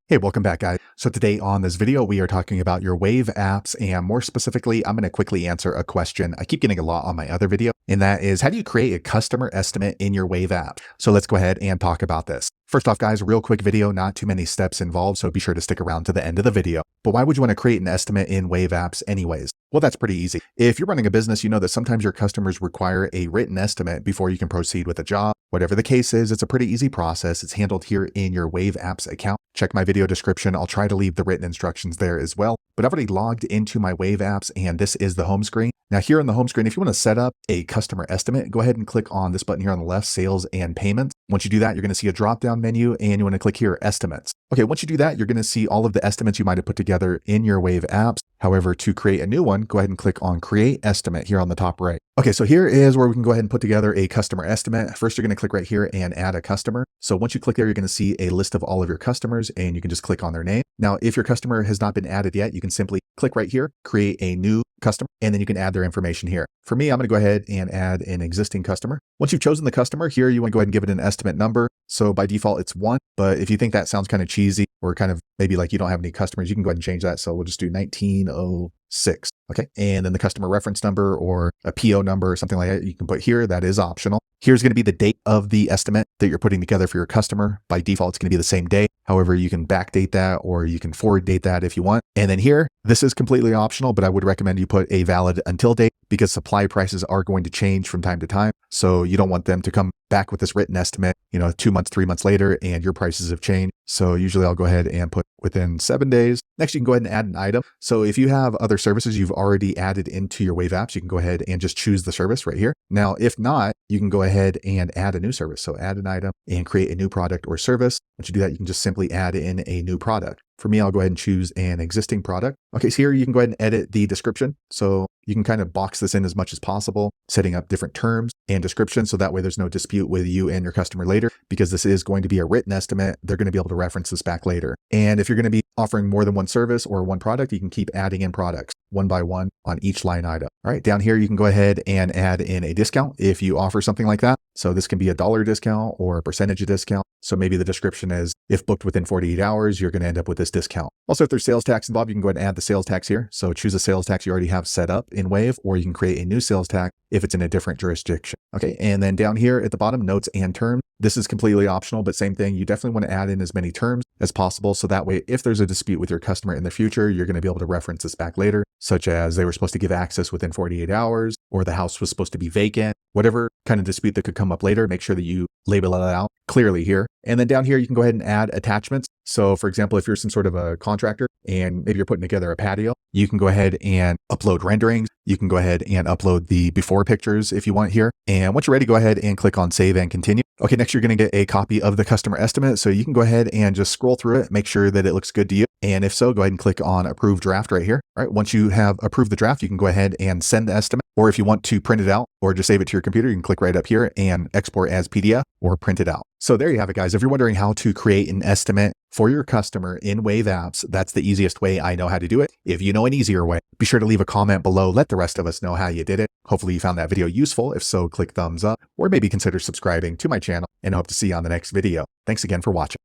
Hey, welcome back, guys. So today on this video, we are talking about your Wave apps, and more specifically, I'm going to quickly answer a question I keep getting a lot on my other video, and that is, how do you create a customer estimate in your Wave app? So let's go ahead and talk about this. First off, guys, real quick video, not too many steps involved, so be sure to stick around to the end of the video. But why would you want to create an estimate in Wave apps anyways? Well, that's pretty easy. If you're running a business, you know that sometimes your customers require a written estimate before you can proceed with a job. Whatever the case is, it's a pretty easy process. It's handled here in your Wave apps account. Check my video description. I'll try to leave the written instructions there as well. But I've already logged into my Wave apps, and this is the home screen. Now here on the home screen, if you want to set up a customer estimate, go ahead and click on this button here on the left, Sales and Payments. Once you do that, you're going to see a drop-down menu, and you want to click here, Estimates. Okay, once you do that, you're going to see all of the estimates you might have put together in your Wave apps. However, to create a new one, go ahead and click on Create Estimate here on the top right. Okay, so here is where we can go ahead and put together a customer estimate. First, you're going to click right here and add a customer. So once you click there, you're going to see a list of all of your customers, and you can just click on their name. Now, if your customer has not been added yet, you can simply click right here, create a new customer, and then you can add their information here. For me, I'm going to go ahead and add an existing customer. Once you've chosen the customer here, you want to go ahead and give it an estimate number. So by default, it's 1. But if you think that sounds kind of cheesy or kind of maybe like you don't have any customers, you can go ahead and change that. So we'll just do 1906. Okay. And then the customer reference number or a PO number or something like that, you can put here. That is optional. Here's going to be the date of the estimate that you're putting together for your customer. By default, it's going to be the same day. However, you can backdate that or you can forward date that if you want. And then here, this is completely optional, but I would recommend you put a valid until date because supply prices are going to change from time to time. So you don't want them to come back with this written estimate, 2 months, 3 months later, and your prices have changed. So usually I'll go ahead and put within 7 days. Next, you can go ahead and add an item. So if you have other services you've already added into your Wave apps, you can go ahead and just choose the service right here. Now, if not, you can go ahead and add a new service. So add an item and create a new product or service. Once you do that, you can just simply add in a new product. For me, I'll go ahead and choose an existing product. Okay, so here you can go ahead and edit the description. So you can kind of box this in as much as possible, setting up different terms and descriptions. So that way there's no dispute with you and your customer later, because this is going to be a written estimate. They're going to be able to reference this back later. And if you're going to be offering more than one service or one product, you can keep adding in products one by one on each line item. All right, down here, you can go ahead and add in a discount if you offer something like that. So this can be a dollar discount or a percentage of discount. So maybe the description is, if booked within 48 hours, you're going to end up with this discount. Also, if there's sales tax involved, you can go ahead and add the sales tax here. So choose a sales tax you already have set up in Wave, or you can create a new sales tax if it's in a different jurisdiction. Okay, and then down here at the bottom, notes and terms. This is completely optional, but same thing. You definitely want to add in as many terms as possible. So that way, if there's a dispute with your customer in the future, you're going to be able to reference this back later, such as they were supposed to give access within 48 hours, or the house was supposed to be vacant, whatever kind of dispute that could come up later. Make sure that you label it out clearly here. And then down here, you can go ahead and add attachments. So for example, if you're some sort of a contractor and maybe you're putting together a patio, you can go ahead and upload renderings. You can go ahead and upload the before pictures if you want here. And once you're ready, go ahead and click on Save and Continue. Okay, next you're going to get a copy of the customer estimate. So you can go ahead and just scroll through it, make sure that it looks good to you. And if so, go ahead and click on Approve Draft right here. All right, once you have approved the draft, you can go ahead and send the estimate. Or if you want to print it out or just save it to your computer, you can click right up here and export as PDF or print it out. So there you have it, guys. If you're wondering how to create an estimate for your customer in Wave apps, that's the easiest way I know how to do it. If you know an easier way, be sure to leave a comment below. Let the rest of us know how you did it. Hopefully you found that video useful. If so, click thumbs up or maybe consider subscribing to my channel, and I hope to see you on the next video. Thanks again for watching.